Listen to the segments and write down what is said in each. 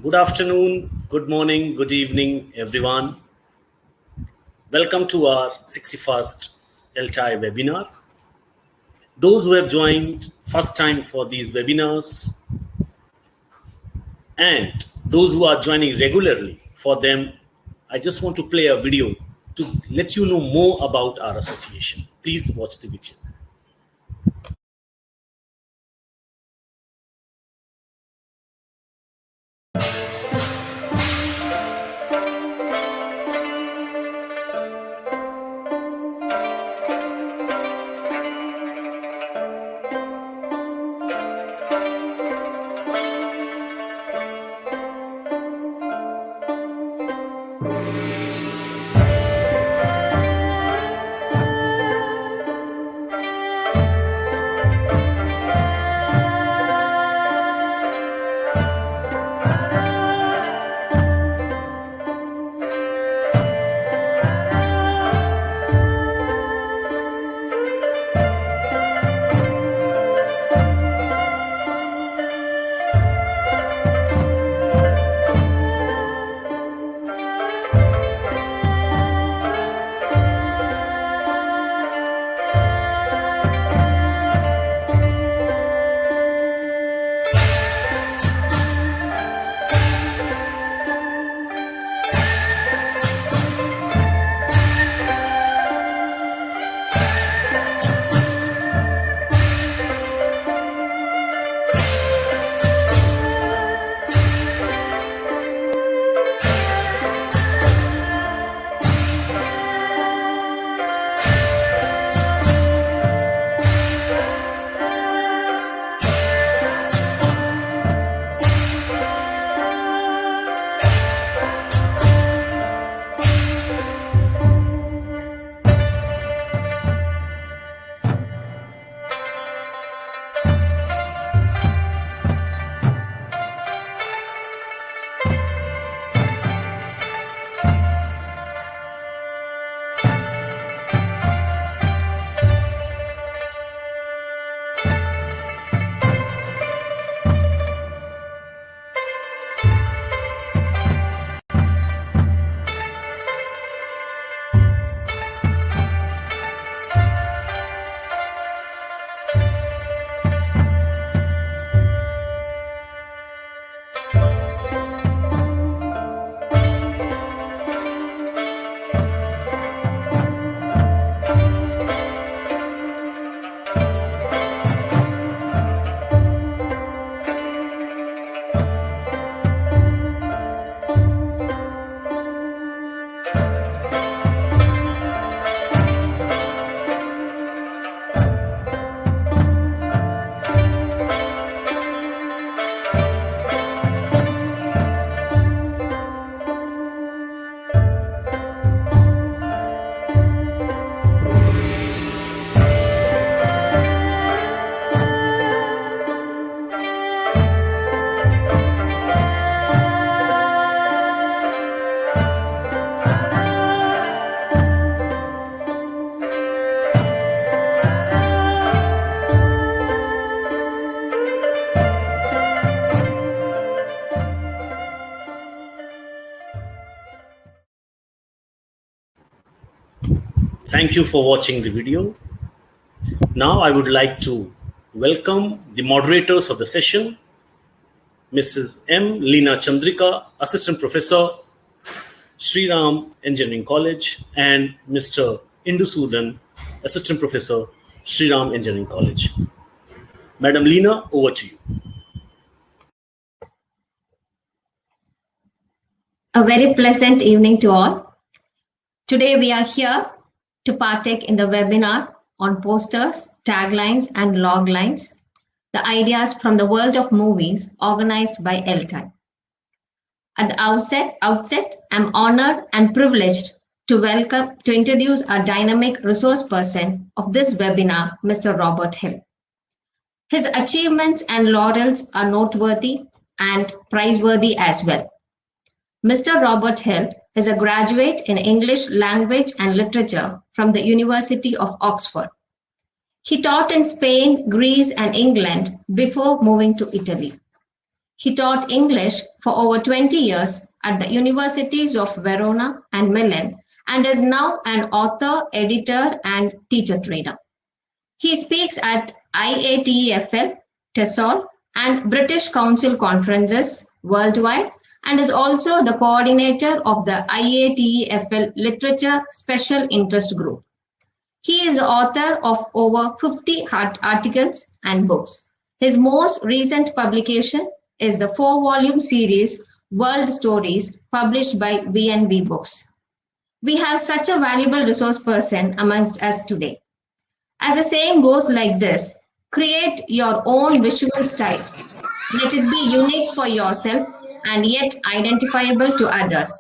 Good afternoon, good morning, good evening, everyone. Welcome to our 61st ELTAI webinar. Those who have joined first time for these webinars and those who are joining regularly, for them, I just want to play a video to let you know more about our association. Please watch the video. Thank you for watching the video. Now I would like to welcome the moderators of the session, Mrs. M. Leena Chandrika, Assistant Professor, 𝐏𝐶𝐬𝐿 Engineering College, and Mr. Indusoodan, Assistant Professor, 𝐏𝐶𝐬𝐿 Engineering College. Madam Leena, over to you. A very pleasant evening to all. Today we are here to partake in the webinar on posters, taglines, and loglines, the ideas from the world of movies organized by ELTAI. At the outset, I'm honored and privileged to introduce our dynamic resource person of this webinar, Mr. Robert Hill. His achievements and laurels are noteworthy and praiseworthy as well. Mr. Robert Hill is a graduate in English Language and Literature from the University of Oxford. He taught in Spain, Greece, and England before moving to Italy. He taught English for over 20 years at the universities of Verona and Milan and is now an author, editor, and teacher trainer. He speaks at IATEFL, TESOL, and British Council conferences worldwide and is also the coordinator of the IATEFL Literature Special Interest Group. He is the author of over 50 articles and books. His most recent publication is the 4-volume series World Stories published by B&B Books. We have such a valuable resource person amongst us today. As the saying goes like this, create your own visual style. Let it be unique for yourself and yet identifiable to others.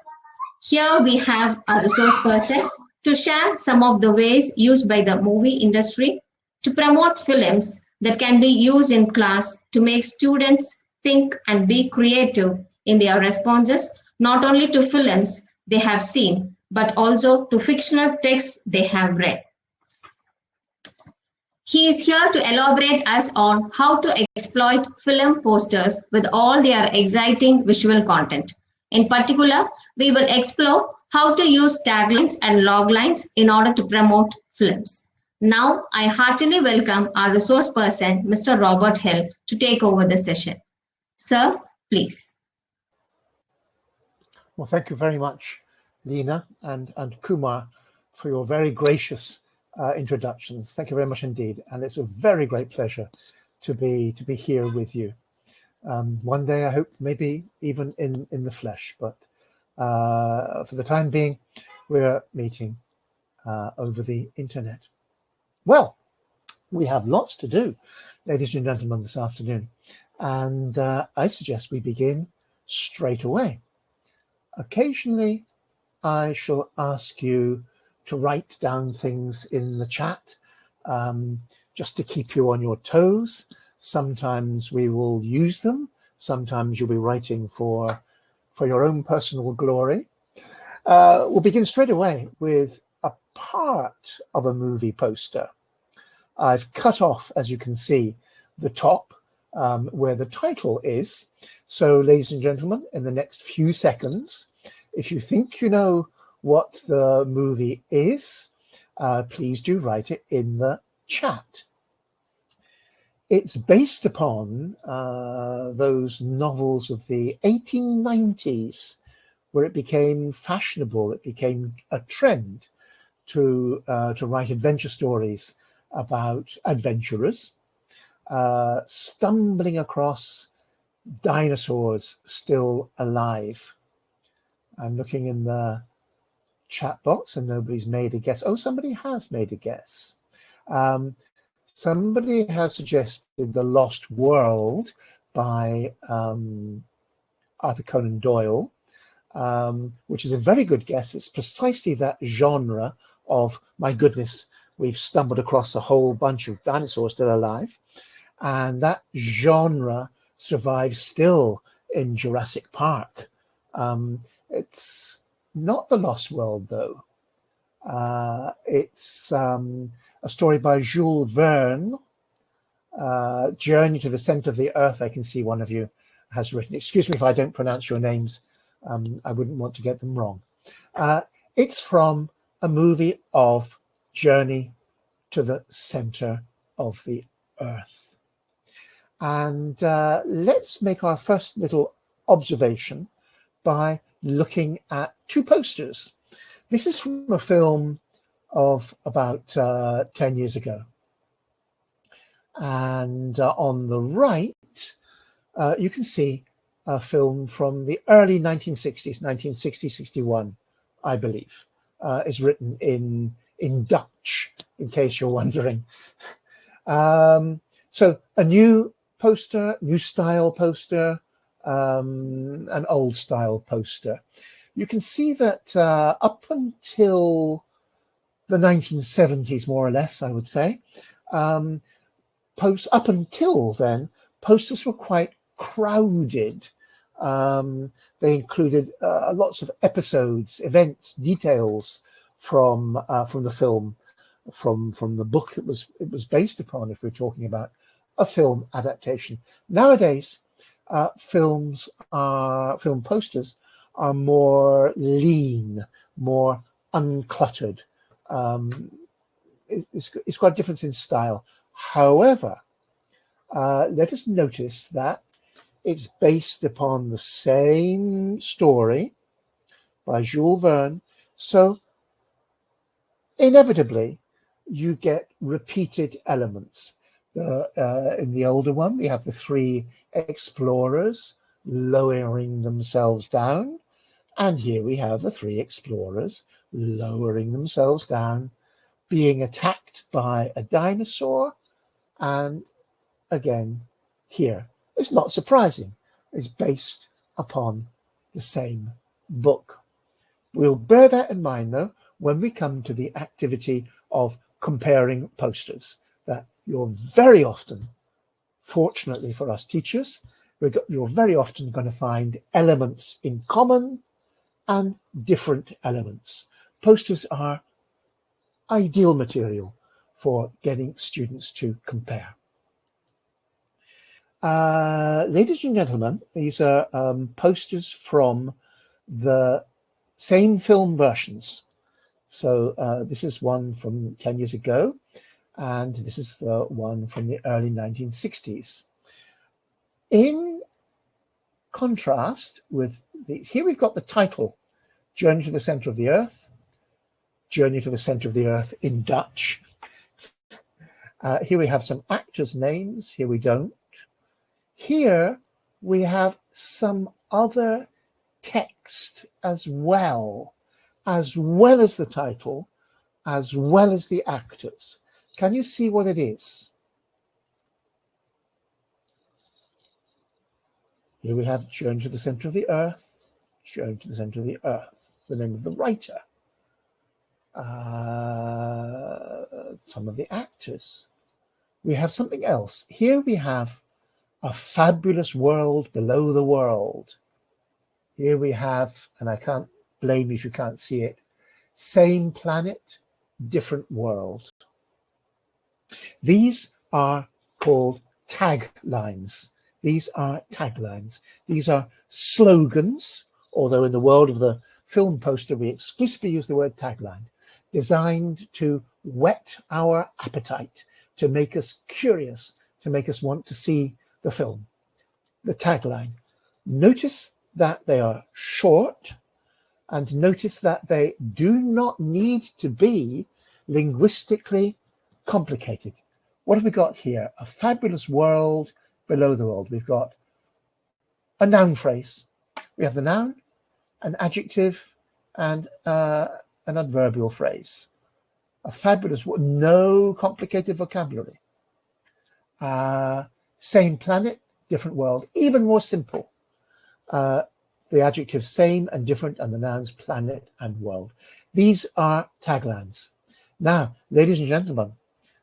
Here we have a resource person to share some of the ways used by the movie industry to promote films that can be used in class to make students think and be creative in their responses, not only to films they have seen, but also to fictional texts they have read. He is here to elaborate us on how to exploit film posters with all their exciting visual content. In particular, we will explore how to use taglines and loglines in order to promote films. Now, I heartily welcome our resource person, Mr. Robert Hill, to take over the session. Sir, please. Well, thank you very much, Leena and Kumar, for your very gracious introductions. Thank you very much indeed, and it's a very great pleasure to be here with you. One day, I hope, maybe even in the flesh, but for the time being, we're meeting over the internet. Well, we have lots to do, ladies and gentlemen, this afternoon, and I suggest we begin straight away. Occasionally, I shall ask you to write down things in the chat, just to keep you on your toes. Sometimes we will use them. Sometimes you'll be writing for your own personal glory. We'll begin straight away with a part of a movie poster. I've cut off, as you can see, the top where the title is. So, ladies and gentlemen, in the next few seconds, if you think you know what the movie is, please do write it in the chat. It's based upon those novels of the 1890s, where it became fashionable, it became a trend to write adventure stories about adventurers stumbling across dinosaurs still alive. I'm looking in the chat box and nobody's made a guess. Oh, somebody has made a guess. Somebody has suggested The Lost World by Arthur Conan Doyle, which is a very good guess. It's precisely that genre of, my goodness, we've stumbled across a whole bunch of dinosaurs still alive. And that genre survives still in Jurassic Park. It's not The Lost World, though. It's a story by Jules Verne, Journey to the Center of the Earth. I can see one of you has written. Excuse me if I don't pronounce your names. I wouldn't want to get them wrong. It's from a movie of Journey to the Center of the Earth. And let's make our first little observation by looking at two posters. This is from a film of about 10 years ago. And on the right, you can see a film from the early 1960s, 1960, 61, I believe. Is written in Dutch, in case you're wondering. So a new poster, new style poster, an old style poster. You can see that up until the 1970s, more or less, I would say, up until then, posters were quite crowded. They included lots of episodes, events, details from the film, from the book it was based upon, if we're talking about a film adaptation. Nowadays, film posters are more lean, more uncluttered. It's quite a difference in style. However, let us notice that it's based upon the same story by Jules Verne. So inevitably, you get repeated elements. In the older one, we have the three explorers lowering themselves down. And here we have the three explorers lowering themselves down, being attacked by a dinosaur. And again, here, it's not surprising. It's based upon the same book. We'll bear that in mind, though, when we come to the activity of comparing posters, that you're very often, fortunately for us teachers, you're very often going to find elements in common and different elements. Posters are ideal material for getting students to compare. Ladies and gentlemen, these are posters from the same film versions. So this is one from 10 years ago, and this is the one from the early 1960s. In contrast with here we've got the title, Journey to the Center of the Earth, Journey to the Center of the Earth in Dutch. Here we have some actors' names, here we don't. Here we have some other text as well as the title, as well as the actors. Can you see what it is? Here we have Journey to the Center of the Earth, Journey to the Center of the Earth, the name of the writer. Some of the actors. We have something else. Here we have A Fabulous World Below the World. Here we have, and I can't blame you if you can't see it, Same Planet, Different World. These are called taglines. These are taglines. These are slogans, although in the world of the film poster, we exclusively use the word tagline, designed to whet our appetite, to make us curious, to make us want to see the film. The tagline. Notice that they are short, and notice that they do not need to be linguistically complicated. What have we got here? A fabulous world below the world. We've got a noun phrase. We have the noun, an adjective, and an adverbial phrase. A fabulous world, no complicated vocabulary. Same planet, different world, even more simple. The adjectives same and different, and the nouns planet and world. These are taglines. Now, ladies and gentlemen,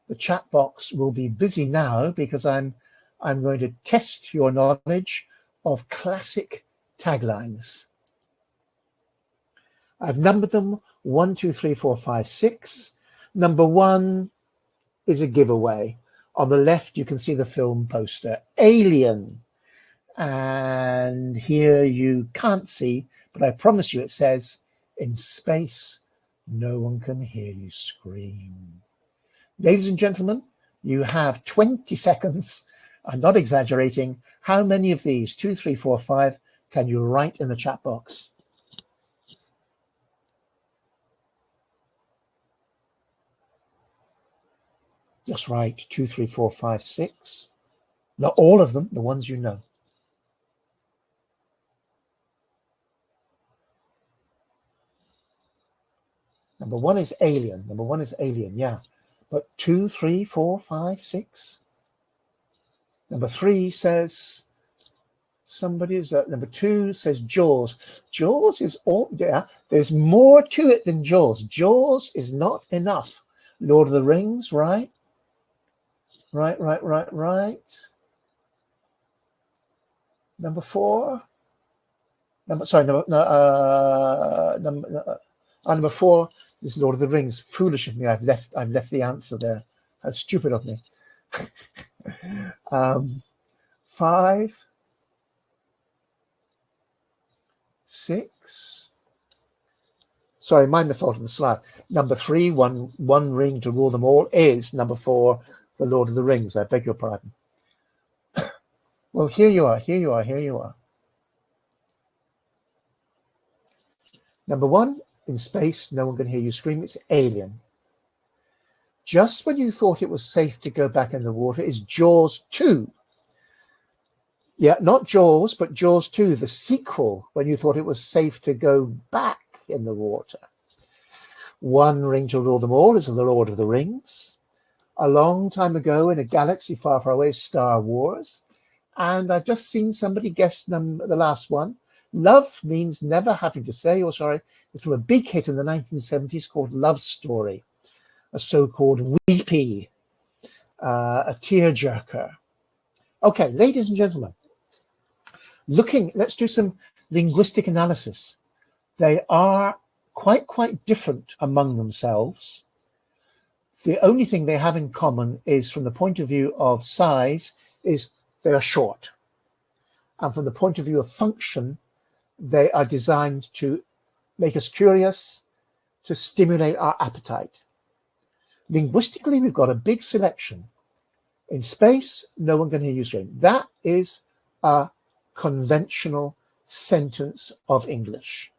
the chat box will be busy now because I'm going to test your knowledge of classic taglines. I've numbered them 1, 2, 3, 4, 5, 6. Number 1 is a giveaway. On the left, you can see the film poster, Alien. And here you can't see, but I promise you it says, in space, no one can hear you scream. Ladies and gentlemen, you have 20 seconds. I'm not exaggerating. How many of these, 2, 3, 4, 5, can you write in the chat box? Just write 2, 3, 4, 5, 6. Not all of them, the ones you know. Number 1 is Alien. Number 1 is Alien, yeah. But 2, 3, 4, 5, 6. Number 3 says somebody is number 2 says Jaws. Jaws is all, yeah. There's more to it than Jaws. Jaws is not enough. Lord of the Rings, right? Right. Number 4. Number 4 is Lord of the Rings. Foolish of me. I've left the answer there. How stupid of me. 5. 6. Sorry, my fault on the slide. Number 3, one ring to rule them all, is number 4, The Lord of the Rings. I beg your pardon. Well, here you are. Number 1, in space, no one can hear you scream. It's Alien. Just when you thought it was safe to go back in the water is Jaws 2. Yeah, not Jaws, but Jaws 2, the sequel, when you thought it was safe to go back in the water. One ring to rule them all is The Lord of the Rings. A long time ago in a galaxy far, far away, Star Wars. And I've just seen somebody guess the last one. Love means never having to say you're sorry. It's from a big hit in the 1970s called Love Story, a so-called weepy, a tearjerker. Okay, ladies and gentlemen, let's do some linguistic analysis. They are quite different among themselves. The only thing they have in common is, from the point of view of size, is they are short. And from the point of view of function, they are designed to make us curious, to stimulate our appetite. Linguistically, we've got a big selection. In space, no one can hear you scream. That is a conventional sentence of English.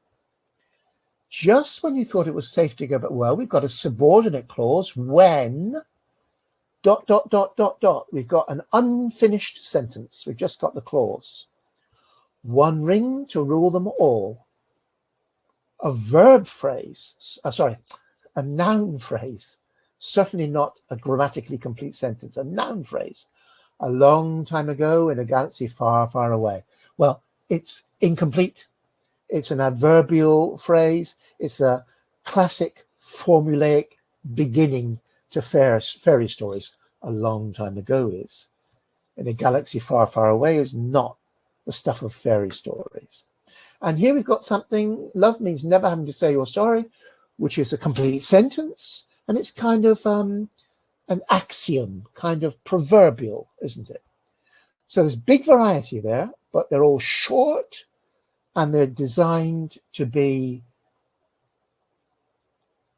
Just when you thought it was safe to go, but well, we've got a subordinate clause when ... We've got an unfinished sentence. We've just got the clause. One ring to rule them all. A verb phrase, a noun phrase. Certainly not a grammatically complete sentence, a noun phrase. A long time ago in a galaxy far, far away. Well, it's incomplete. It's an adverbial phrase. It's a classic formulaic beginning to fairy stories. A long time ago is. In a galaxy far, far away is not the stuff of fairy stories. And here we've got something, love means never having to say you're sorry, which is a complete sentence. And it's kind of an axiom, kind of proverbial, isn't it? So there's big variety there, but they're all short and they're designed to be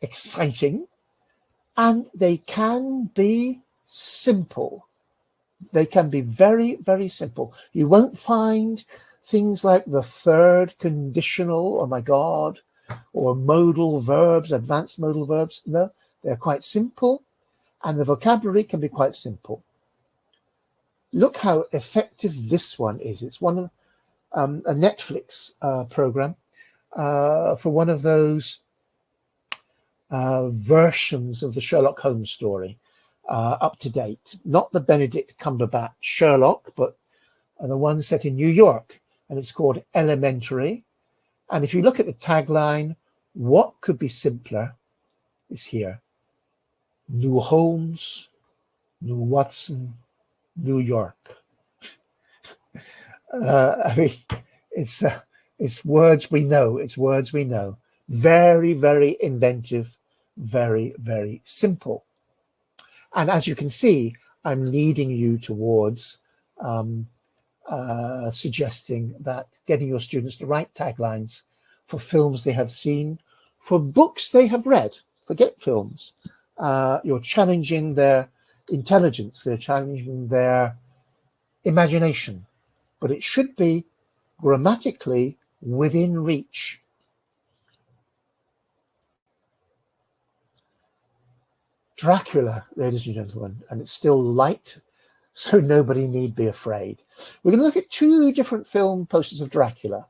exciting, and they can be simple. They can be very, very simple. You won't find things like the third conditional, oh my God, or modal verbs, advanced modal verbs. No, they're quite simple, and the vocabulary can be quite simple. Look how effective this one is. It's one of a Netflix program for one of those versions of the Sherlock Holmes story, up to date. Not the Benedict Cumberbatch Sherlock, but the one set in New York, and it's called Elementary. And if you look at the tagline, what could be simpler is here. New Holmes, New Watson, New York. I mean, it's words we know. It's words we know. Very, very inventive, very, very simple. And as you can see, I'm leading you towards suggesting that getting your students to write taglines for films they have seen, for books they have read. Forget films. You're challenging their intelligence. They're challenging their imagination. But it should be grammatically within reach. Dracula, ladies and gentlemen, and it's still light, so nobody need be afraid. We're going to look at 2 different film posters of Dracula.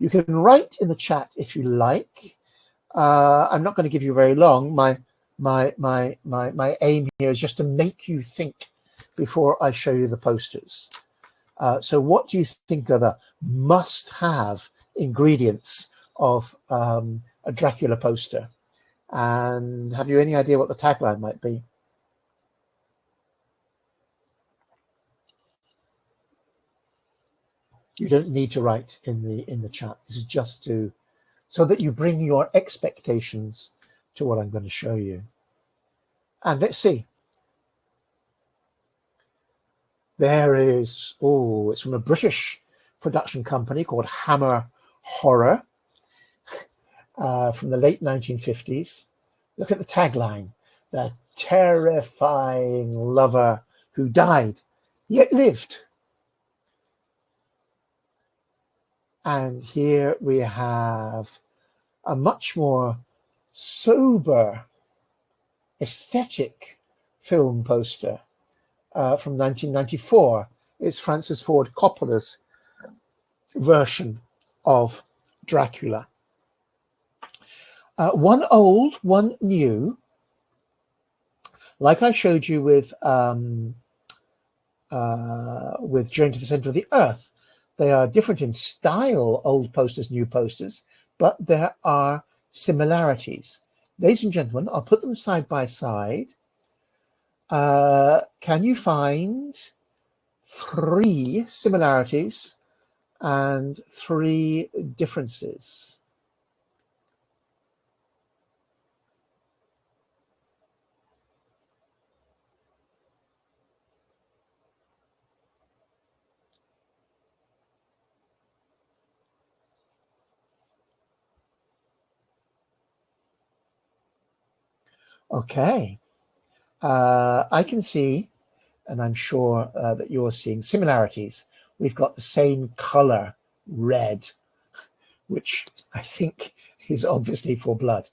You can write in the chat if you like. I'm not going to give you very long. My aim here is just to make you think before I show you the posters. So what do you think are the must-have ingredients of a Dracula poster? And have you any idea what the tagline might be? You don't need to write in the chat. This is just so that you bring your expectations to what I'm going to show you. And let's see. There is, it's from a British production company called Hamlet horror from the late 1950s. Look at the tagline: the terrifying lover who died yet lived. And here we have a much more sober, aesthetic film poster from 1994. It's Francis Ford Coppola's version of Dracula. One old, one new. Like I showed you with Journey to the Center of the Earth, they are different in style, old posters, new posters, but there are similarities. Ladies and gentlemen, I'll put them side by side. Can you find 3 similarities and 3 differences? Okay, I can see, and I'm sure that you're seeing similarities. We've got the same color, red, which I think is obviously for blood.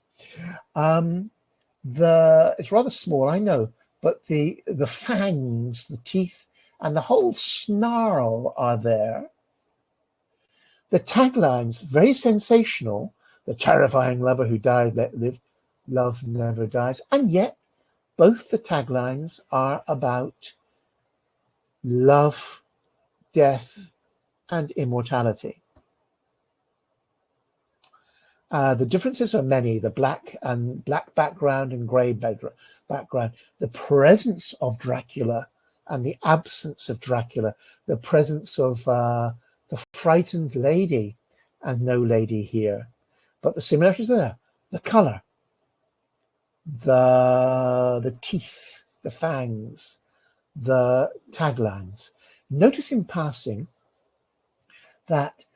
It's rather small, I know, but the fangs, the teeth, and the whole snarl are there. The taglines, very sensational. The terrifying lover who died, let live. Love never dies. And yet, both the taglines are about love, death, and immortality. The differences are many. The black background and grey background. The presence of Dracula and the absence of Dracula. The presence of the frightened lady and no lady here. But the similarities are there. The colour. The teeth, the fangs, the taglines. Notice in passing that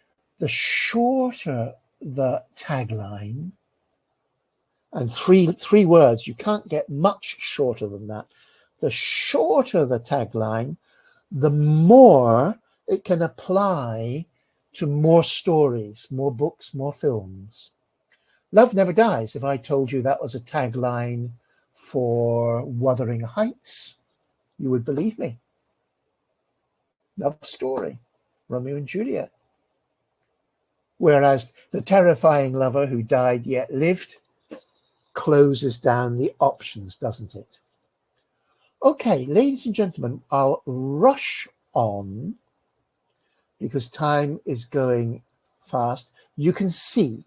the shorter the tagline, and three words, you can't get much shorter than that. The shorter the tagline, the more it can apply to more stories, more books, more films. Love Never Dies. If I told you that was a tagline for Wuthering Heights, you would believe me. Love story, Romeo and Juliet. Whereas the terrifying lover who died yet lived closes down the options, doesn't it? Okay, ladies and gentlemen, I'll rush on because time is going fast. You can see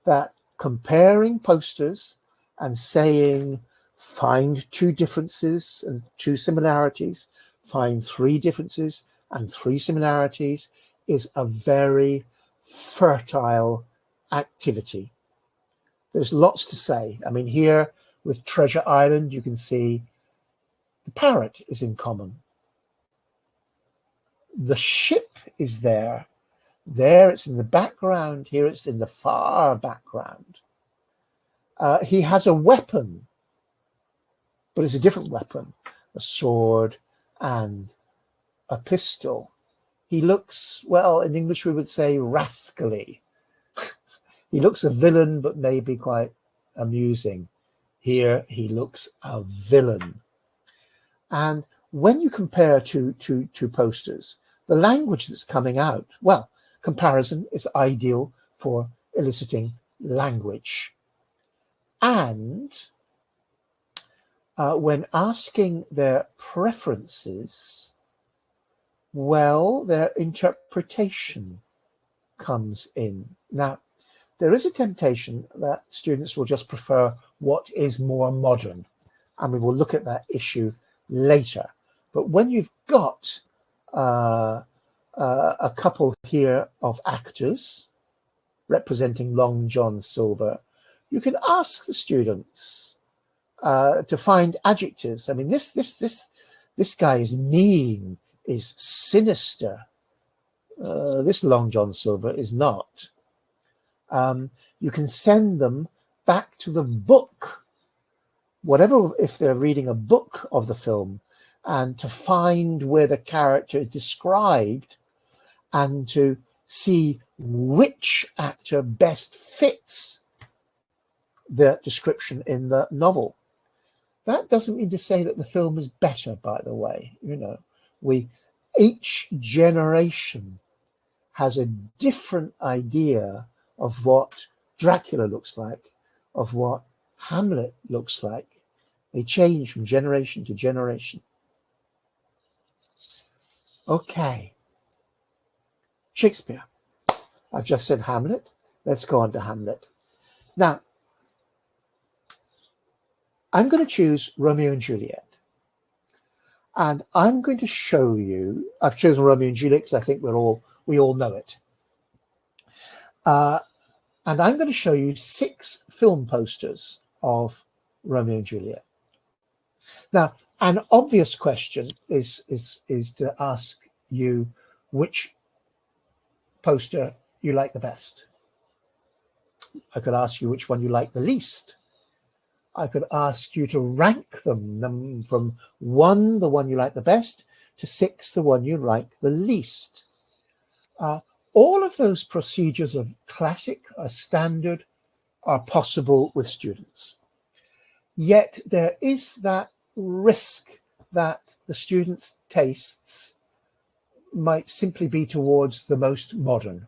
that comparing posters and saying find 2 differences and 2 similarities, find 3 differences and 3 similarities is a very fertile activity. There's lots to say. I mean, here with Treasure Island, you can see the parrot is in common. The ship is there. There it's in the background, here it's in the far background. He has a weapon, but it's a different weapon, a sword and a pistol. He looks, well, in English we would say rascally. He looks a villain, but maybe quite amusing. Here he looks a villain. And when you compare two posters, the language that's coming out, well, comparison is ideal for eliciting language. And when asking their preferences, well, their interpretation comes in. Now, there is a temptation that students will just prefer what is more modern, and we will look at that issue later. But when you've got a couple here of actors representing Long John Silver, you can ask the students to find adjectives. I mean, this guy is mean, is sinister, this Long John Silver is not. You can send them back to the book, whatever, if they're reading a book of the film, and to find where the character is described and to see which actor best fits the description in the novel. That doesn't mean to say that the film is better, by the way. You know, each generation has a different idea of what Dracula looks like, of what Hamlet looks like. They change from generation to generation. Okay. Shakespeare. I've just said Hamlet. Let's go on to Hamlet. Now, I'm going to choose Romeo and Juliet. And I'm going to show you, I've chosen Romeo and Juliet because I think we all know it. And I'm going to show you 6 film posters of Romeo and Juliet. Now, an obvious question is to ask you which poster you like the best. I could ask you which one you like the least. I could ask you to rank them from 1, the one you like the best, to 6, the one you like the least. All of those procedures are classic, are standard, are possible with students. Yet there is that risk that the students' tastes might simply be towards the most modern.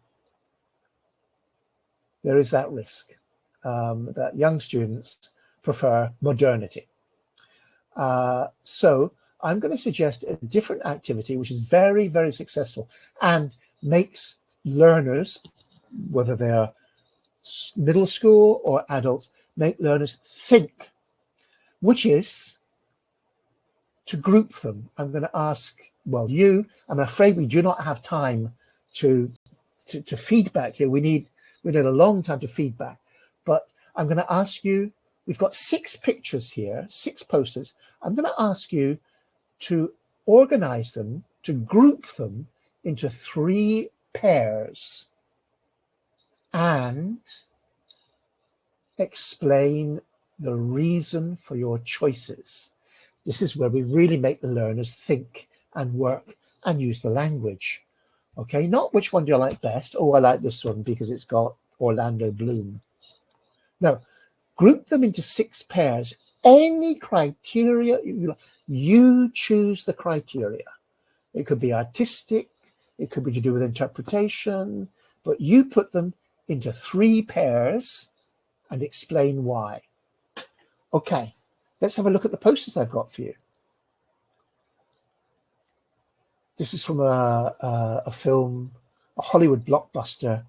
There is that risk that young students prefer modernity. So I'm going to suggest a different activity which is very, very successful and makes learners, whether they're middle school or adults, make learners think, which is to group them. I'm going to ask, well, I'm afraid we do not have time to feedback here. We need a long time to feedback, but I'm going to ask you, we've got 6 pictures here, 6 posters. I'm going to ask you to organize them, to group them into 3 pairs and explain the reason for your choices. This is where we really make the learners think and work and use the language. Okay, not which one do you like best? Oh, I like this one because it's got Orlando Bloom. No, group them into 6 pairs. Any criteria, you choose the criteria. It could be artistic, it could be to do with interpretation, but you put them into 3 pairs and explain why. Okay, let's have a look at the posters I've got for you. This is from a film, a Hollywood blockbuster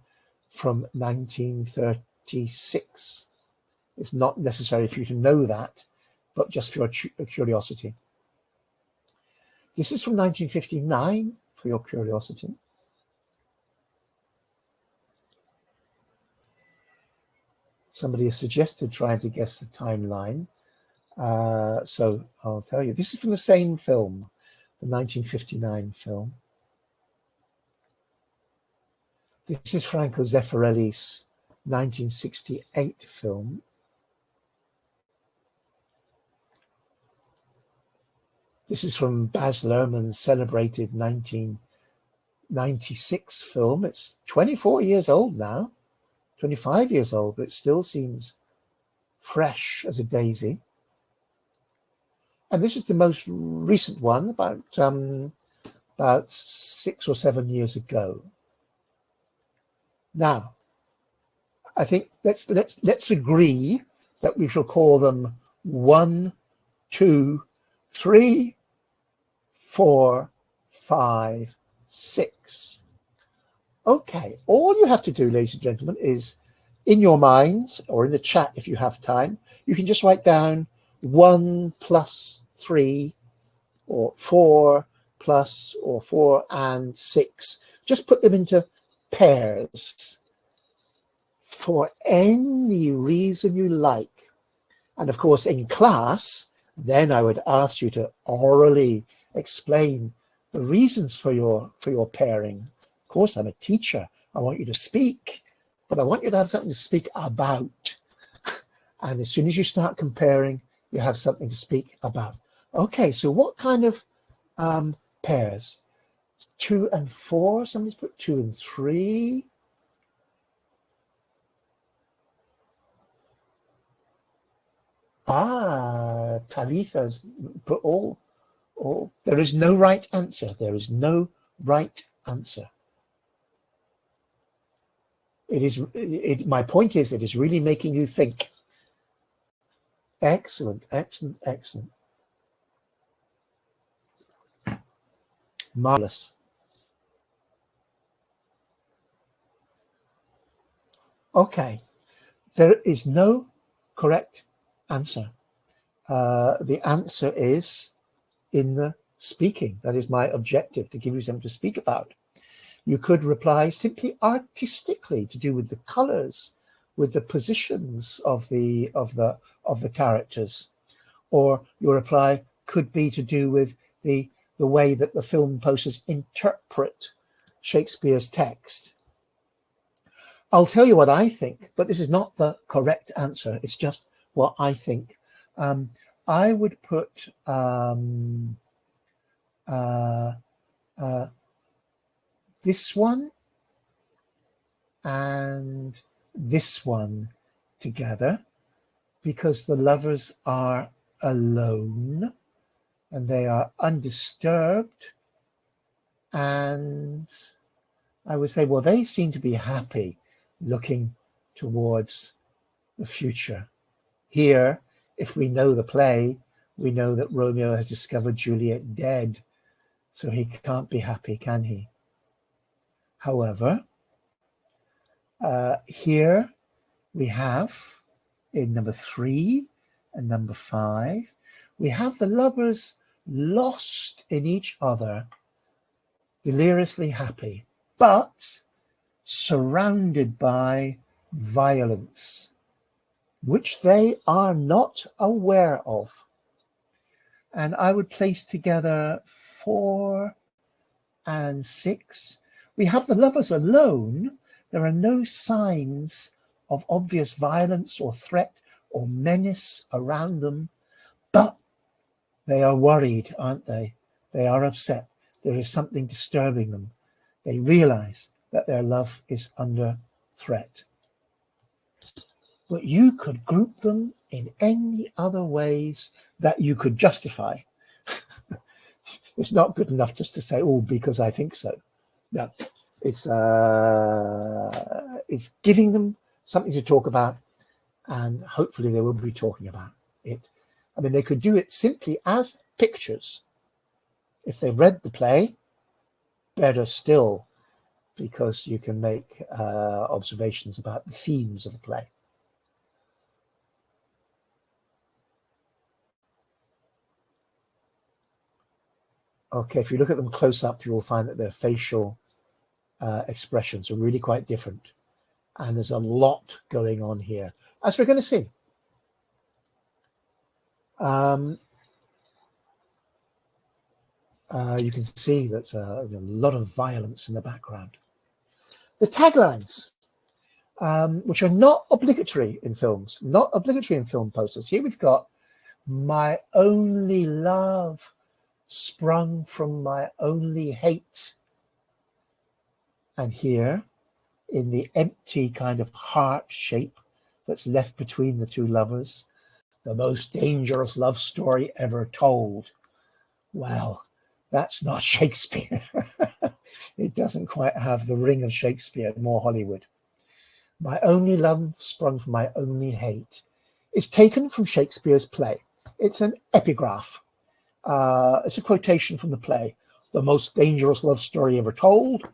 from 1936. It's not necessary for you to know that, but just for your curiosity. This is from 1959, for your curiosity. Somebody has suggested trying to guess the timeline. So I'll tell you. This is from the same film, the 1959 film. This is Franco Zeffirelli's 1968 film. This is from Baz Luhrmann's celebrated 1996 film. It's 24 years old now, 25 years old, but it still seems fresh as a daisy. And this is the most recent one, about 6 or 7 years ago. Now, I think let's agree that we shall call them 1, 2, 3, 4, 5, 6. Okay, all you have to do, ladies and gentlemen, is in your minds or in the chat if you have time, you can just write down 1 plus 3 or 4 plus or 4 and 6. Just put them into pairs for any reason you like. And of course, in class, then I would ask you to orally explain the reasons for your pairing. course, I'm a teacher. I want you to speak, but I want you to have something to speak about. And as soon as you start comparing, you have something to speak about. Okay, so what kind of pairs? 2 and 4, somebody's put 2 and 3. Talitha's put all. There is no right answer. There is no right answer. My point is, it is really making you think. Excellent, excellent, excellent. Marvelous. Okay, there is no correct answer. The answer is in the speaking. That is my objective, to give you something to speak about. You could reply simply artistically, to do with the colors, with the positions of the characters, or your reply could be to do with the way that the film posters interpret Shakespeare's text. I'll tell you what I think, but this is not the correct answer. It's just what I think. I would put this one and this one together, because the lovers are alone and they are undisturbed, and I would say, well, they seem to be happy, looking towards the future. Here, if we know the play, we know that Romeo has discovered Juliet dead, so he can't be happy, can he? However, here we have, in number 3 and number 5, we have the lovers lost in each other, deliriously happy, but surrounded by violence, which they are not aware of. And I would place together 4 and 6. We have the lovers alone. There are no signs of obvious violence or threat or menace around them, but they are worried, aren't they? They are upset. There is something disturbing them. They realize that their love is under threat. But you could group them in any other ways that you could justify. It's not good enough just to say, oh, because I think so. No, it's giving them something to talk about, and hopefully they will be talking about it. I mean, they could do it simply as pictures. If they read the play, better still, because you can make observations about the themes of the play. Okay, if you look at them close up, you will find that their facial expressions are really quite different. And there's a lot going on here, as we're going to see. You can see that's a lot of violence in the background. The taglines, which are not obligatory in films, not obligatory in film posters. Here we've got, my only love sprung from my only hate. And here, in the empty kind of heart shape that's left between the two lovers, the most dangerous love story ever told. Well, that's not Shakespeare. It doesn't quite have the ring of Shakespeare, more Hollywood. My only love sprung from my only hate. It's taken from Shakespeare's play. It's an epigraph. It's a quotation from the play. The most dangerous love story ever told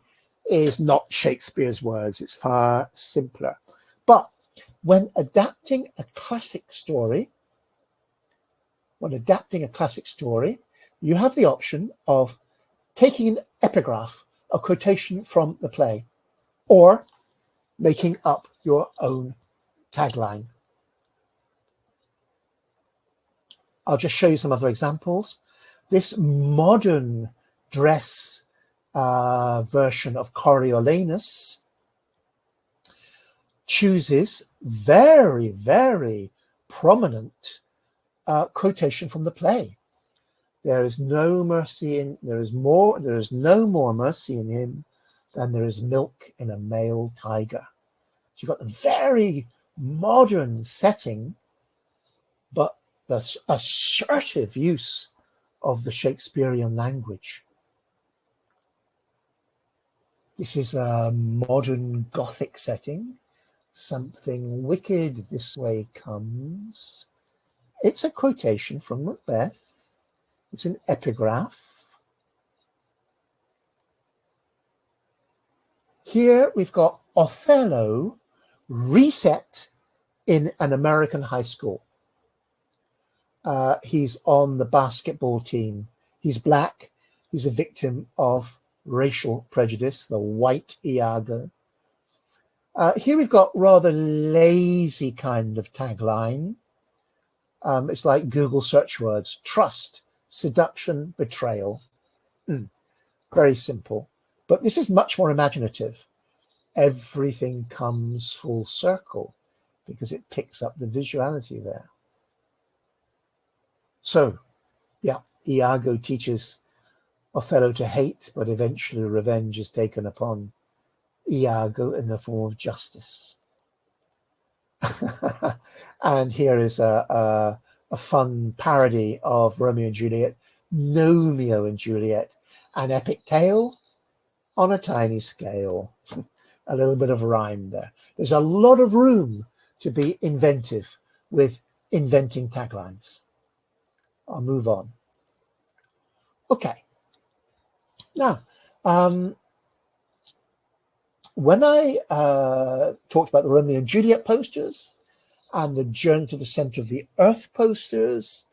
is not Shakespeare's words. It's far simpler. But when adapting a classic story, you have the option of taking an epigraph, a quotation from the play, or making up your own tagline. I'll just show you some other examples. This modern dress version of Coriolanus chooses very, very prominent quotation from the play. There is no mercy in, there is no more mercy in him than there is milk in a male tiger. So you've got the very modern setting, but the assertive use of the Shakespearean language. This is a modern Gothic setting. Something wicked this way comes. It's a quotation from Macbeth. It's an epigraph. Here we've got Othello reset in an American high school. He's on the basketball team. He's black. He's a victim of racial prejudice, the white Iago. Here we've got rather lazy kind of tagline. It's like Google search words: trust, seduction, betrayal. Very simple. But this is much more imaginative. Everything comes full circle because it picks up the visuality there. So, yeah, Iago teaches Othello to hate, but eventually revenge is taken upon Iago in the form of justice. And here is a fun parody of Romeo and Juliet, Romeo and Juliet, an epic tale on a tiny scale. A little bit of rhyme there. There's a lot of room to be inventive with inventing taglines. I'll move on. Okay. Now, when I talked about the Romeo and Juliet posters and the Journey to the Center of the Earth posters,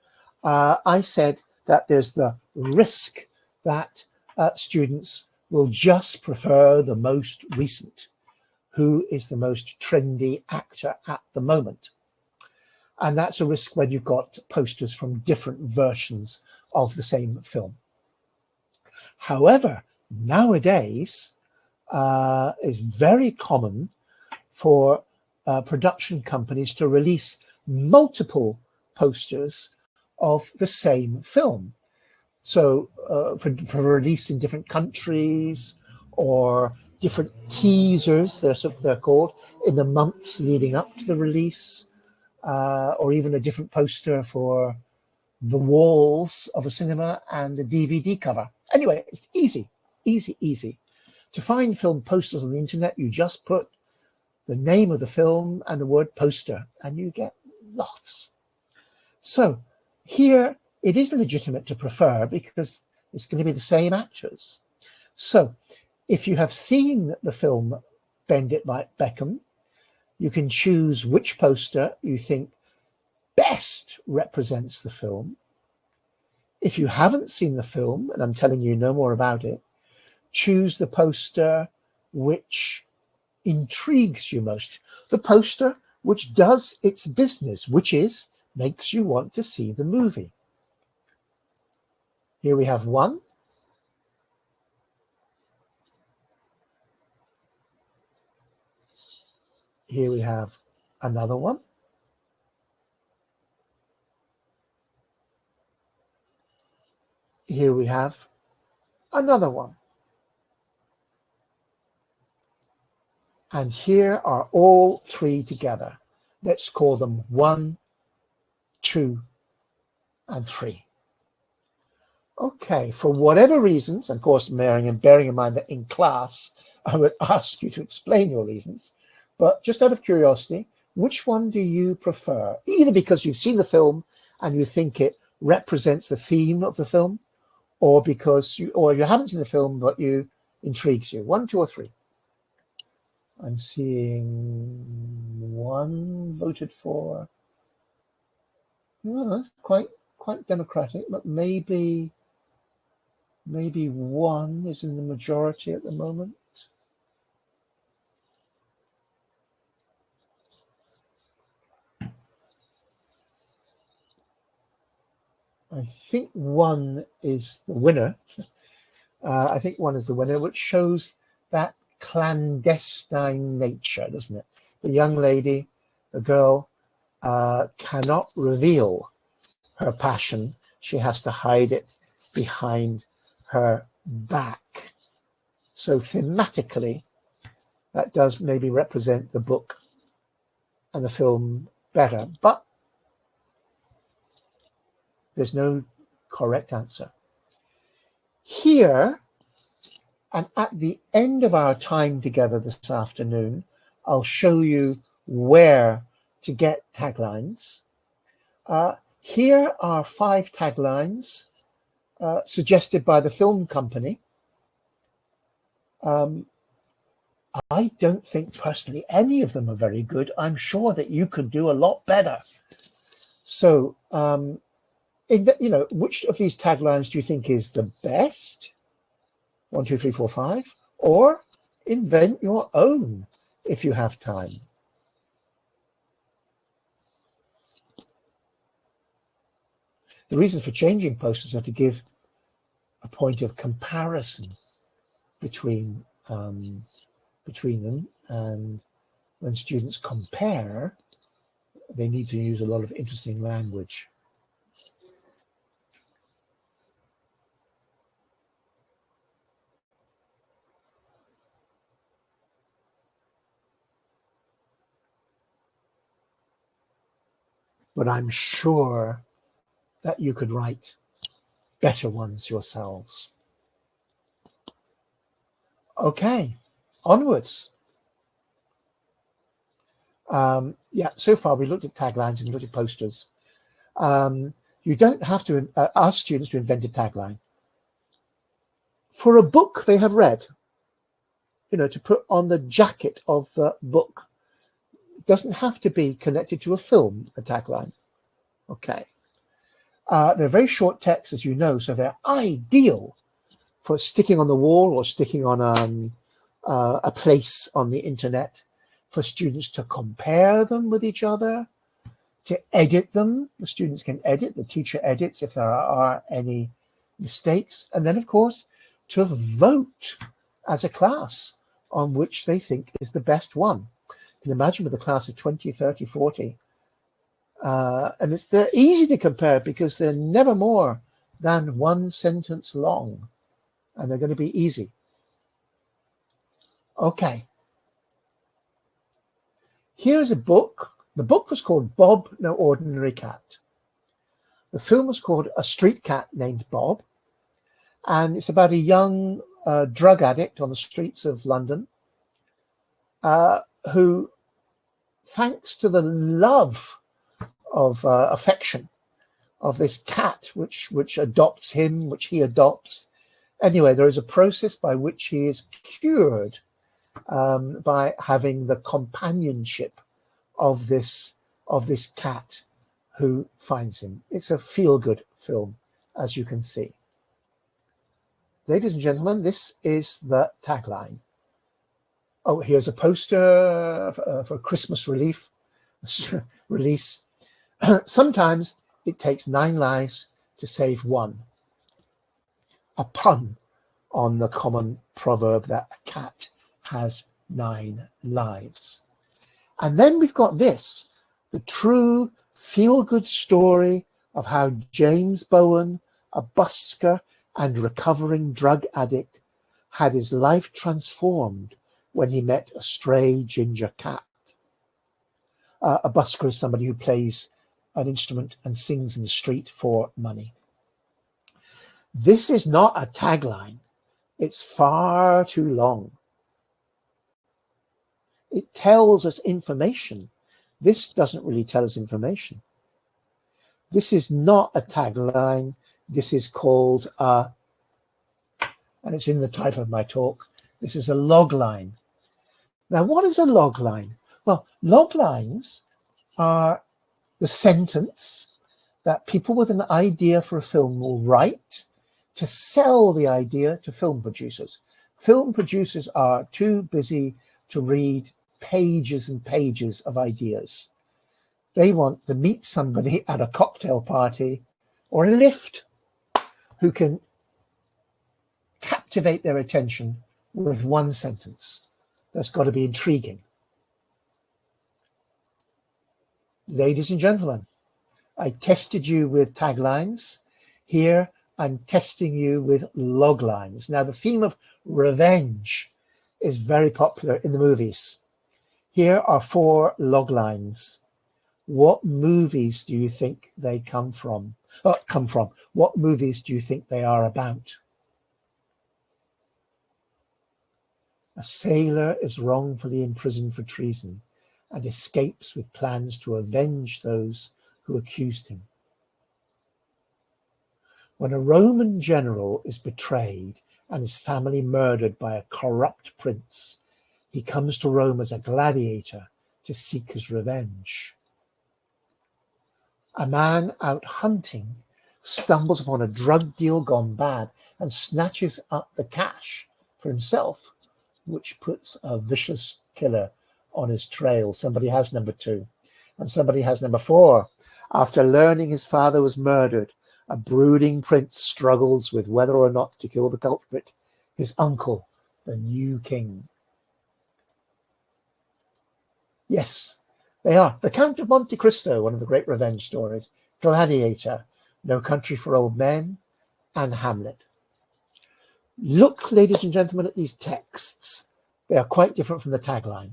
I said that there's the risk that students will just prefer the most recent, who is the most trendy actor at the moment. And that's a risk when you've got posters from different versions of the same film. However, nowadays, it's very common for production companies to release multiple posters of the same film. So for release in different countries, or different teasers, they're called, in the months leading up to the release, or even a different poster for the walls of a cinema and the DVD cover. Anyway, it's easy. To find film posters on the internet, you just put the name of the film and the word poster, and you get lots. So here, it is legitimate to prefer because it's going to be the same actors. So if you have seen the film Bend It Like Beckham, you can choose which poster you think best represents the film. If you haven't seen the film, and I'm telling you no more about it, choose the poster which intrigues you most. The poster which does its business, which is makes you want to see the movie. Here we have one. Here we have another one. Here we have another one. And here are all three together. Let's call them 1, 2, and 3. Okay, for whatever reasons, and of course, bearing in mind that in class, I would ask you to explain your reasons, but just out of curiosity, which one do you prefer? Either because you've seen the film and you think it represents the theme of the film, or because you haven't seen the film, but you intrigues you. 1, 2, or 3. I'm seeing 1 voted for. Well, that's quite democratic, but maybe 1 is in the majority at the moment. I think 1 is the winner, I think one is the winner, which shows that clandestine nature, doesn't it? The young lady, the girl, cannot reveal her passion. She has to hide it behind her back. So thematically, that does maybe represent the book and the film better, but there's no correct answer. Here, and at the end of our time together this afternoon, I'll show you where to get taglines. Here are 5 taglines suggested by the film company. I don't think personally any of them are very good. I'm sure that you could do a lot better. So, which of these taglines do you think is the best? 1, 2, 3, 4, 5, or invent your own if you have time. The reason for changing posters are to give a point of comparison between them, and when students compare, they need to use a lot of interesting language. But I'm sure that you could write better ones yourselves. Okay, onwards. Yeah, so far we looked at taglines and looked at posters. You don't have to ask students to invent a tagline. For a book they have read, to put on the jacket of the book. It doesn't have to be connected to a film, a tagline. Okay. They're very short text, as you know, so they're ideal for sticking on the wall or sticking on a place on the internet, for students to compare them with each other, to edit them. The students can edit, the teacher edits if there are any mistakes, and then, of course, to vote as a class on which they think is the best one. You can imagine with a class of 20, 30, 40. And they're easy to compare because they're never more than 1 sentence long, and they're going to be easy. Okay. Here's a book. The book was called Bob, No Ordinary Cat. The film was called A Street Cat Named Bob, and it's about a young drug addict on the streets of London who, thanks to the love of affection of this cat, which adopts him, which he adopts. Anyway, there is a process by which he is cured by having the companionship of this cat who finds him. It's a feel-good film, as you can see. Ladies and gentlemen, this is the tagline. Oh, here's a poster for Christmas release. Sometimes it takes 9 lives to save 1. A pun on the common proverb that a cat has 9 lives. And then we've got this, the true feel-good story of how James Bowen, a busker and recovering drug addict, had his life transformed when he met a stray ginger cat. A busker is somebody who plays an instrument and sings in the street for money. This is not a tagline. It's far too long. It tells us information. This doesn't really tell us information. This is not a tagline. This is called and it's in the title of my talk, this is a logline. Now, what is a logline? Well, loglines are the sentence that people with an idea for a film will write to sell the idea to film producers. Film producers are too busy to read pages and pages of ideas. They want to meet somebody at a cocktail party or a lift who can captivate captivate their attention with one sentence. That's got to be intriguing. Ladies and gentlemen, I tested you with taglines. Here I'm testing you with loglines. Now, the theme of revenge is very popular in the movies. Here are 4 loglines. What movies do you think they come from? What movies do you think they are about? A sailor is wrongfully imprisoned for treason and escapes with plans to avenge those who accused him. When a Roman general is betrayed and his family murdered by a corrupt prince, he comes to Rome as a gladiator to seek his revenge. A man out hunting stumbles upon a drug deal gone bad and snatches up the cash for himself, which puts a vicious killer on his trail. Somebody has number 2. And somebody has number 4. After learning his father was murdered, a brooding prince struggles with whether or not to kill the culprit, his uncle, the new king. Yes, they are. The Count of Monte Cristo, one of the great revenge stories, Gladiator, No Country for Old Men, and Hamlet. Look, ladies and gentlemen, at these texts. They are quite different from the tagline.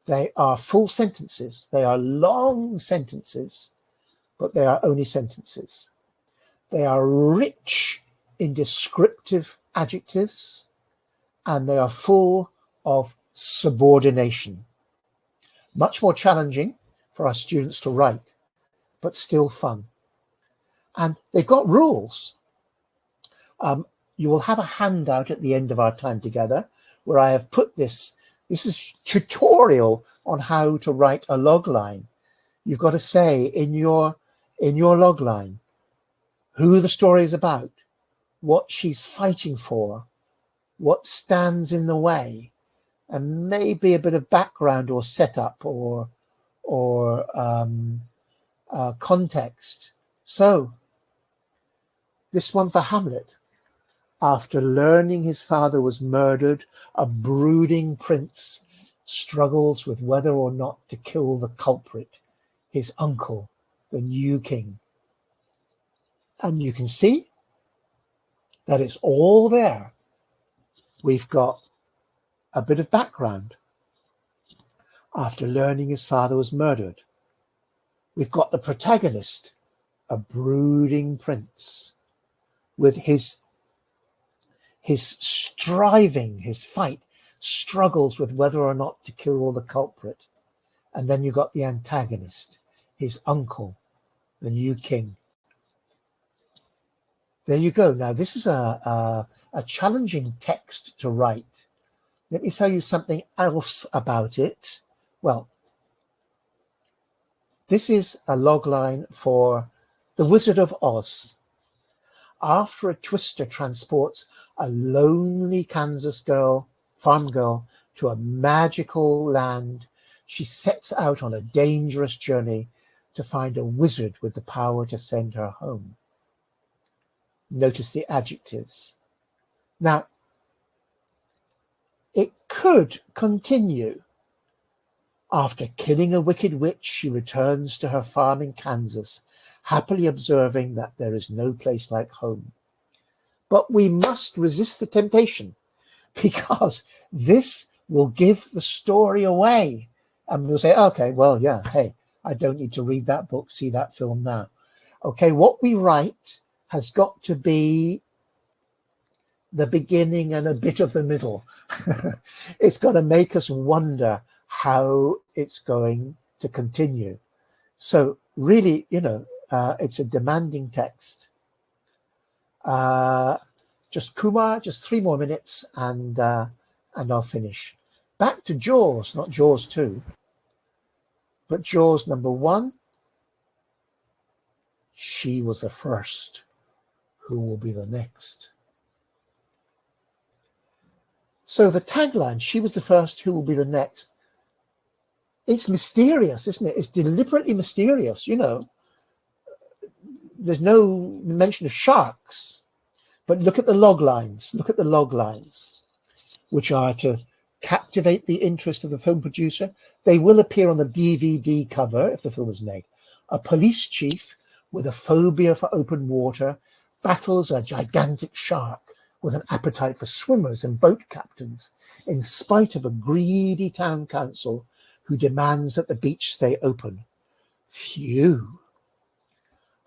They are full sentences. They are long sentences, but they are only sentences. They are rich in descriptive adjectives, and they are full of subordination. Much more challenging for our students to write, but still fun. And they've got rules. You will have a handout at the end of our time together where I have put this. This is tutorial on how to write a log line. You've got to say in your log line who the story is about, what she's fighting for, what stands in the way, and maybe a bit of background or setup or context. So this one for Hamlet. After learning his father was murdered, a brooding prince struggles with whether or not to kill the culprit, his uncle, the new king. And you can see that it's all there. We've got a bit of background. After learning his father was murdered, we've got the protagonist, a brooding prince, with his striving, his fight, struggles with whether or not to kill the culprit. And then you've got the antagonist, his uncle, the new king. There you go. Now, this is a challenging text to write. Let me tell you something else about it. Well, this is a log line for The Wizard of Oz. After a twister transports a lonely Kansas girl, farm girl, to a magical land, she sets out on a dangerous journey to find a wizard with the power to send her home. Notice the adjectives. Now, it could continue. After killing a wicked witch, she returns to her farm in Kansas, happily observing that there is no place like home. But we must resist the temptation, because this will give the story away. And we'll say, okay, well, yeah, hey, I don't need to read that book, see that film now. Okay, what we write has got to be the beginning and a bit of the middle. It's got to make us wonder how it's going to continue. So really, it's a demanding text. Just Kumar, just 3 more minutes and I'll finish. Back to Jaws, not Jaws 2, but Jaws number 1. She was the first. Who will be the next? So the tagline, she was the first, who will be the next? It's mysterious, isn't it? It's deliberately mysterious, There's no mention of sharks. But look at the log lines. Look at the log lines, which are to captivate the interest of the film producer. They will appear on the DVD cover if the film is made. A police chief with a phobia for open water battles a gigantic shark with an appetite for swimmers and boat captains, in spite of a greedy town council who demands that the beach stay open. Phew.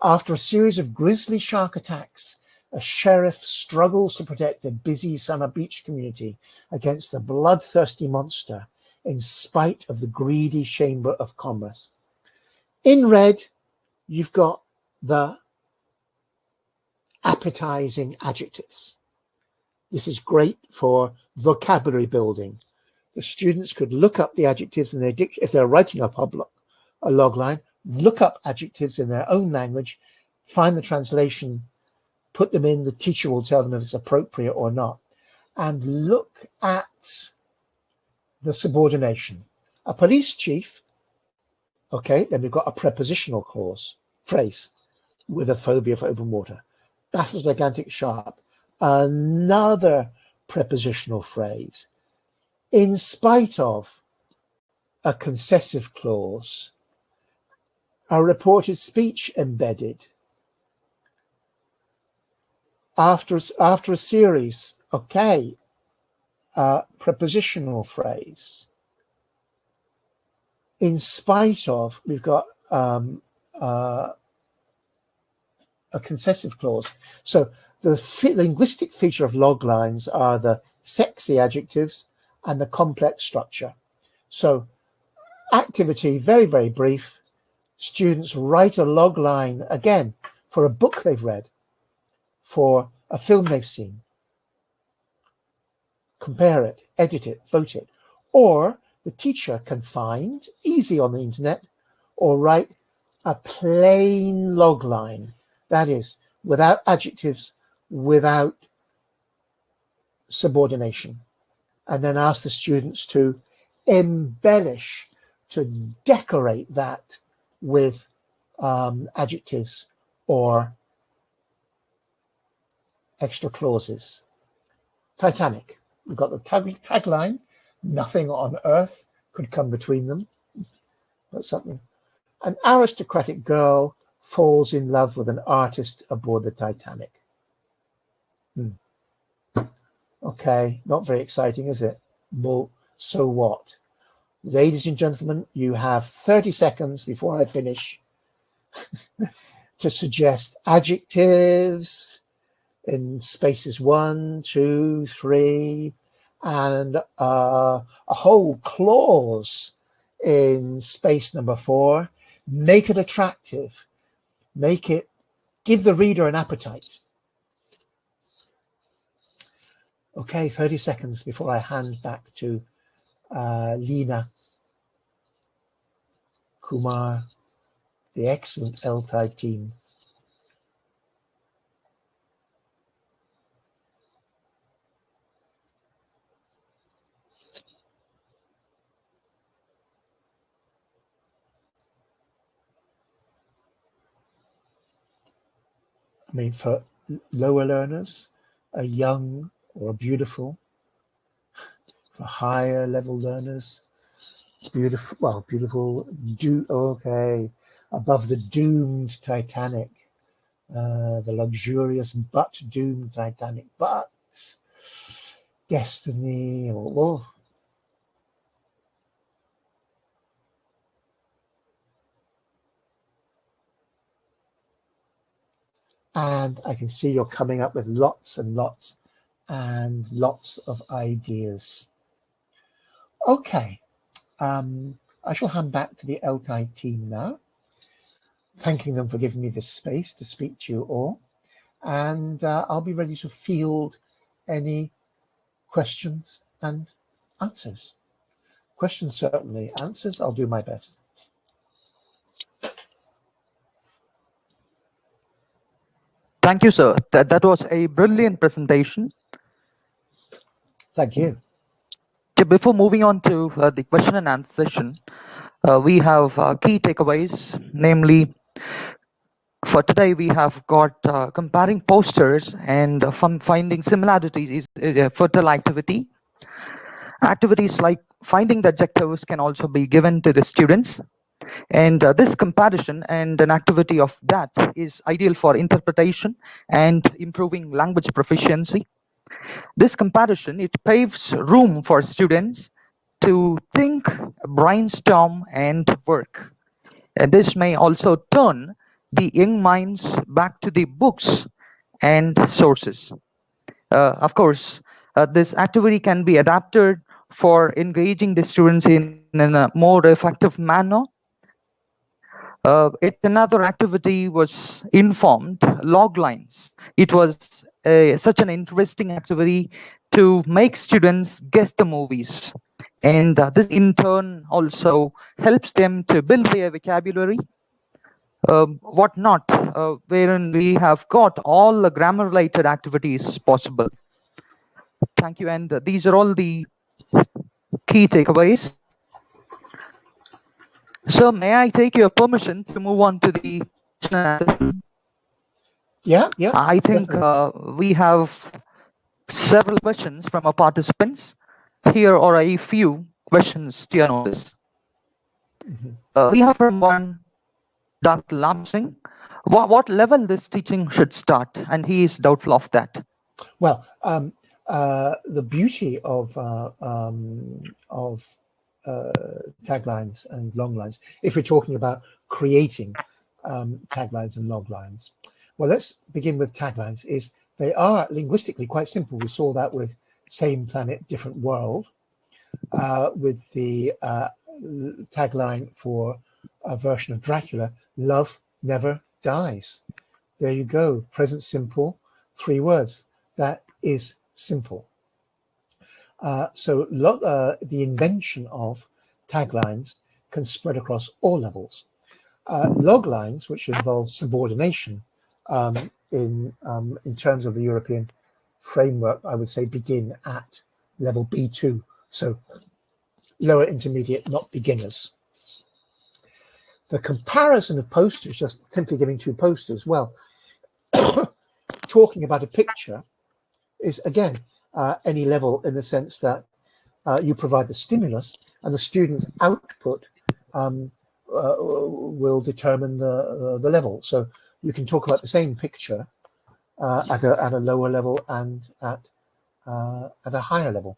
After a series of grisly shark attacks, a sheriff struggles to protect a busy summer beach community against the bloodthirsty monster, in spite of the greedy Chamber of Commerce. In red, you've got the appetizing adjectives. This is great for vocabulary building. The students could look up the adjectives in their dictionary. If they're writing a log line, look up adjectives in their own language, find the translation, put them in, the teacher will tell them if it's appropriate or not, and look at the subordination. A police chief, okay, then we've got a prepositional phrase, with a phobia for open water. Battles a gigantic shark, another prepositional phrase. In spite of a concessive clause, a reported speech embedded. After a series, okay, prepositional phrase. In spite of, we've got a concessive clause. So the linguistic feature of log lines are the sexy adjectives and the complex structure. So activity, very, very brief. Students write a log line, again, for a book they've read, for a film they've seen. Compare it, edit it, vote it. Or the teacher can find, easy on the internet, or write a plain log line. That is, without adjectives, without subordination. And then ask the students to embellish, to decorate that with adjectives or extra clauses. Titanic. We've got the tagline, nothing on earth could come between them. That's something. An aristocratic girl falls in love with an artist aboard the Titanic. Okay, not very exciting, is it? Well, so what? Ladies and gentlemen, you have 30 seconds before I finish to suggest adjectives in spaces 1, 2, 3, and a whole clause in space number 4. Make it attractive. Make it, give the reader an appetite. Okay, 30 seconds before I hand back to Leena, Kumar, the excellent ELTAI team. I mean, for lower learners, a young or a beautiful. For higher level learners, beautiful, well, beautiful, okay, above the doomed Titanic, the luxurious but doomed Titanic, but destiny, or well, and I can see you're coming up with lots and lots and lots of ideas. Okay, I shall hand back to the ELTAI team now, thanking them for giving me this space to speak to you all, and I'll be ready to field any questions and answers. Questions certainly, answers I'll do my best. Thank you, sir. That was a brilliant presentation. Thank you. Before moving on to the question and answer session, we have key takeaways, namely For today, we have got comparing posters and finding similarities is a fertile activity. Activities like finding the adjectives can also be given to the students. And this comparison and an activity of that is ideal for interpretation and improving language proficiency. This comparison, it paves room for students to think, brainstorm, and work. And this may also turn the young minds back to the books and sources. Of course, this activity can be adapted for engaging the students in a more effective manner. Another activity was informed Loglines. It was such an interesting activity to make students guess the movies. And this in turn also helps them to build their vocabulary, whatnot, wherein we have got all the grammar related activities possible. Thank you. And these are all the key takeaways. So may I take your permission to move on to the question and answer? Yeah. I think we have several questions from our participants. Here are a few questions to your notice. We have from one, Dr. Lamsing. What level this teaching should start? And he is doubtful of that. Well, the beauty of taglines and longlines, if we're talking about creating taglines and loglines, well, let's begin with taglines. Is they are linguistically quite simple. We saw that with Same Planet, Different World, with the tagline for a version of Dracula, Love Never Dies. There you go, present simple, 3 words. That is simple. So the invention of taglines can spread across all levels. Loglines, which involve subordination, in terms of the European framework, I would say begin at level B2, so lower intermediate, not beginners. The comparison of posters, just simply giving 2 posters, well, talking about a picture is, again, any level, in the sense that you provide the stimulus and the student's output will determine the level. So you can talk about the same picture at a lower level and at a higher level.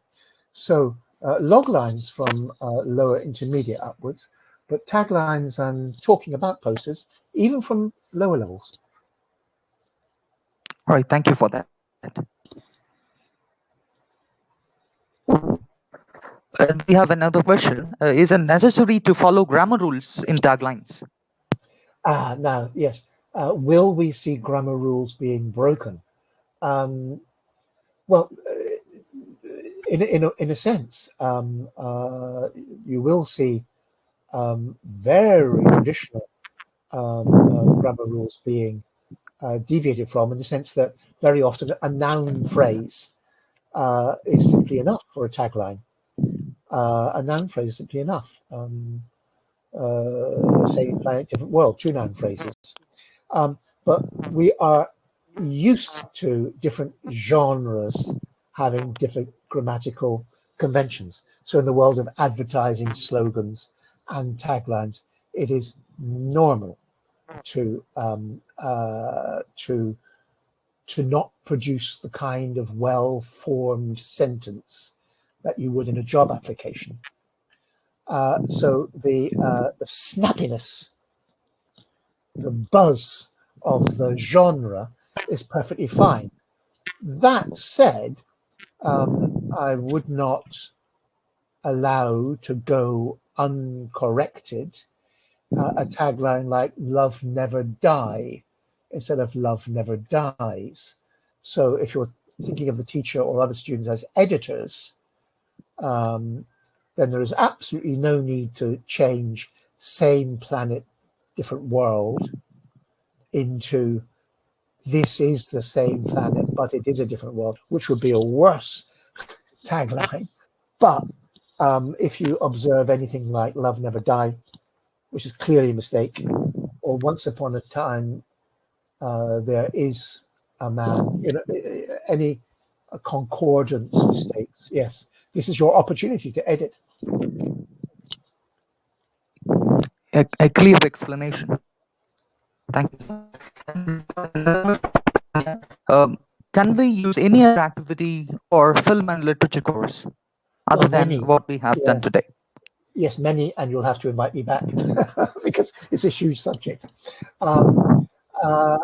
So loglines from lower intermediate upwards, but taglines and talking about posters even from lower levels. All right, thank you for that. We have another question. Is it necessary to follow grammar rules in taglines? Now, yes. Will we see grammar rules being broken? Well, in a sense, you will see very traditional grammar rules being deviated from, in the sense that very often a noun phrase is simply enough for a tagline. A noun phrase is simply enough. Same Planet, Different World, 2 noun phrases. But we are used to different genres having different grammatical conventions. So in the world of advertising, slogans, and taglines, it is normal to not produce the kind of well-formed sentence that you would in a job application. So the snappiness, the buzz of the genre is perfectly fine. That said, I would not allow to go uncorrected a tagline like "Love Never Die" instead of "Love Never Dies." So if you're thinking of the teacher or other students as editors, then there is absolutely no need to change "Same Planet, Different World" into "This is the same planet, but it is a different world," which would be a worse tagline. But if you observe anything like "Love Never Die," which is clearly a mistake, or "Once Upon a Time there is a man, any concordance mistakes. Yes, this is your opportunity to edit. A clear explanation. Thank you. Can we use any other activity or film and literature course other than what we have done today? Yes, many, and you'll have to invite me back because it's a huge subject. I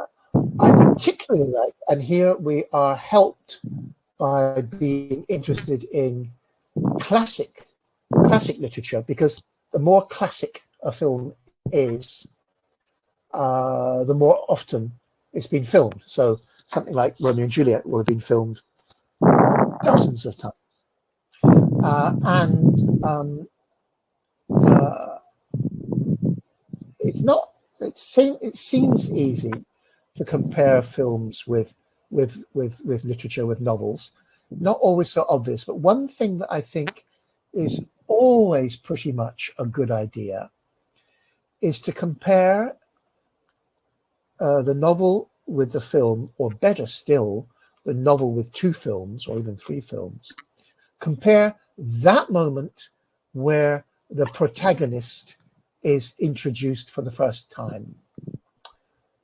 particularly like, and here we are helped by being interested in classic literature, because the more classic a film is, the more often it's been filmed. So something like Romeo and Juliet will have been filmed dozens of times. It seems easy to compare films with literature, with novels. Not always so obvious, but one thing that I think is always pretty much a good idea is to compare the novel with the film, or better still, the novel with 2 films or even 3 films. Compare that moment where the protagonist is introduced for the first time.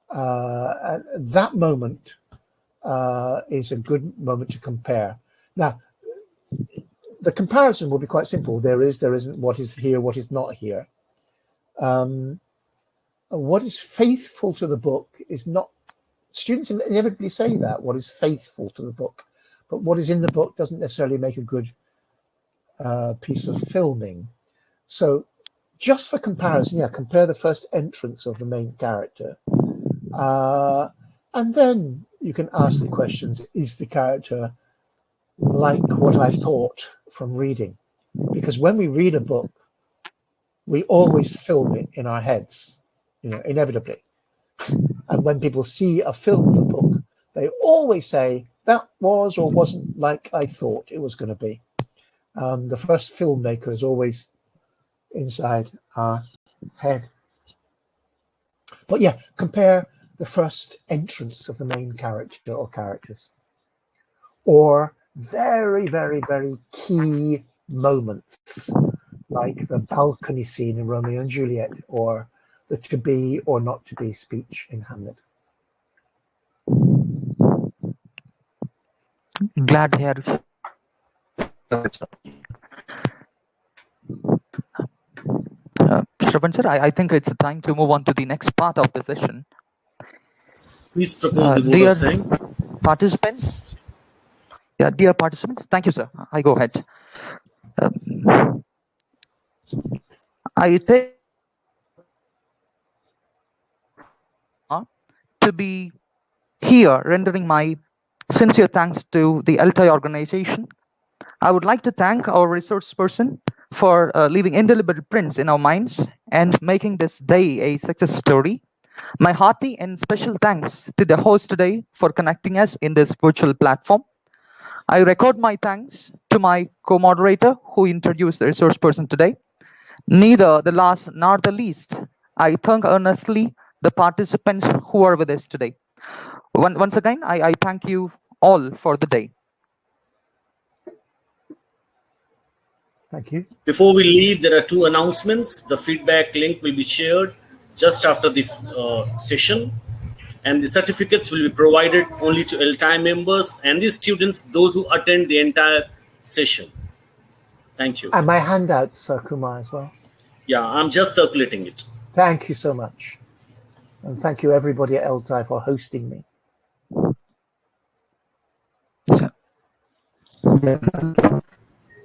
That moment is a good moment to compare. Now, the comparison will be quite simple. There isn't, what is here, what is not here. What is faithful to the book is not, students inevitably say that, what is faithful to the book, but what is in the book doesn't necessarily make a good piece of filming. So just for comparison, compare the first entrance of the main character. And then you can ask the questions, is the character like what I thought from reading? Because when we read a book, we always film it in our heads, inevitably. And when people see a film of the book, they always say, that was or wasn't like I thought it was going to be. The first filmmaker is always inside our head. But yeah, compare the first entrance of the main character or characters, or very, very, very key moments like the balcony scene in Romeo and Juliet, or the to be or not to be speech in Hamlet. Glad to hear. Shravan sir, I think it's time to move on to the next part of the session. Please propose the vote dear of thanks. Participants, dear participants, thank you, sir. I go ahead. I think to be here rendering my sincere thanks to the ELTAI organization. I would like to thank our resource person for leaving indelible prints in our minds and making this day a success story. My hearty and special thanks to the host today for connecting us in this virtual platform. I record my thanks to my co-moderator who introduced the resource person today. Neither the last nor the least, I thank earnestly the participants who are with us today. Once again, I thank you all for the day. Thank you. Before we leave, there are 2 announcements. The feedback link will be shared just after the session, and the certificates will be provided only to ELTAI members and the students, those who attend the entire session. Thank you. And my handouts, Kumar, as well. Yeah, I'm just circulating it. Thank you so much. And thank you everybody at ELTAI for hosting me.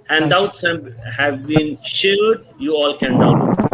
Handouts have been shared. You all can download.